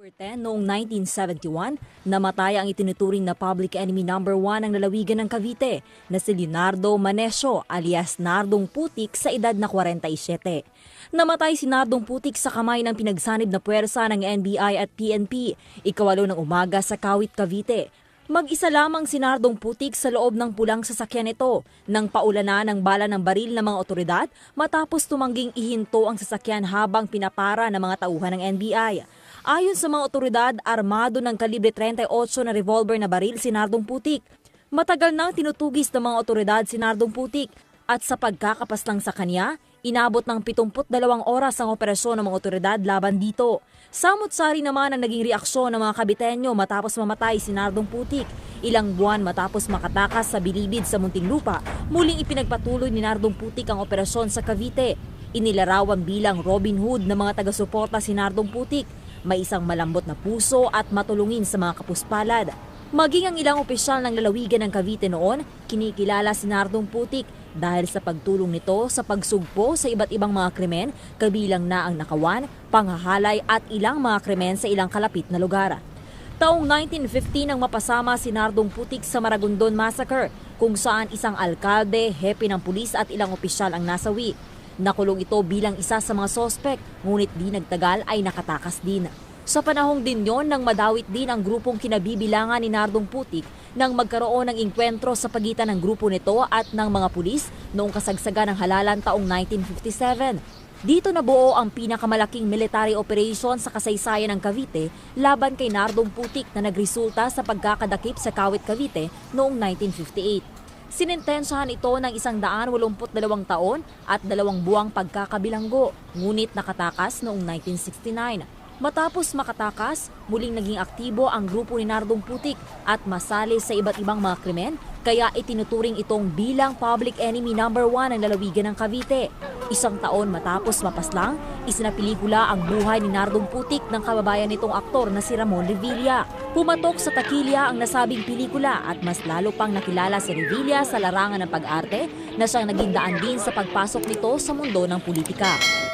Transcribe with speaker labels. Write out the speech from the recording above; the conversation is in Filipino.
Speaker 1: 10 noong 1971, namatay ang itinuturing na public enemy number 1 ng lalawigan ng Cavite na si Leonardo Manesio alias Nardong Putik sa edad na 47. Namatay si Nardong Putik sa kamay ng pinagsanib na puwersa ng NBI at PNP, ikawalo ng umaga sa Kawit, Cavite. Mag-isa lamang si Nardong Putik sa loob ng pulang sasakyan nito nang paulanan ng bala ng baril ng mga otoridad matapos tumangging ihinto ang sasakyan habang pinapara ng mga tauhan ng NBI. Ayon sa mga otoridad, armado ng kalibre 38 na revolver na baril si Nardong Putik. Matagal nang tinutugis ng mga otoridad si Nardong Putik at sa pagkakapaslang sa kanya, inabot ng 72 oras ang operasyon ng mga otoridad laban dito. Samot-sari naman ang naging reaksyon ng mga Kabitenyo matapos mamatay si Nardong Putik. Ilang buwan matapos makatakas sa bilibid sa Muntinlupa, muling ipinagpatuloy ni Nardong Putik ang operasyon sa Cavite. Inilarawan bilang Robin Hood ng mga taga-suporta si Nardong Putik. May isang malambot na puso at matulungin sa mga kapuspalad. Maging ang ilang opisyal ng lalawigan ng Cavite noon, kinikilala si Nardong Putik dahil sa pagtulong nito sa pagsugpo sa iba't ibang mga krimen, kabilang na ang nakawan, panghahalay at ilang mga krimen sa ilang kalapit na lugar. Taong 1950 nang mapasama si Nardong Putik sa Maragondon Massacre, kung saan isang alkalde, hepe ng pulis at ilang opisyal ang nasawi. Nakulong ito bilang isa sa mga sospek, ngunit di nagtagal ay nakatakas din. Sa panahong din yon nang madawit din ang grupong kinabibilangan ni Nardong Putik nang magkaroon ng inkwentro sa pagitan ng grupo nito at ng mga pulis noong kasagsagan ng halalan taong 1957. Dito nabuo ang pinakamalaking military operation sa kasaysayan ng Cavite laban kay Nardong Putik na nagresulta sa pagkakadakip sa Kawit, Cavite noong 1958. Sinintensyahan ito ng 182 taon at 2 buwang pagkakabilanggo, ngunit nakatakas noong 1969. Matapos makatakas, muling naging aktibo ang grupo ni Nardong Putik at masali sa iba't ibang mga krimen, kaya itinuturing itong bilang public enemy number 1 ng lalawigan ng Cavite. Isang taon matapos mapaslang, isinapelikula ang buhay ni Nardong Putik ng kababayan nitong aktor na si Ramon Revilla. Pumatok sa takilya ang nasabing pelikula at mas lalo pang nakilala si Revilla sa larangan ng pag-arte na siyang naging daan din sa pagpasok nito sa mundo ng politika.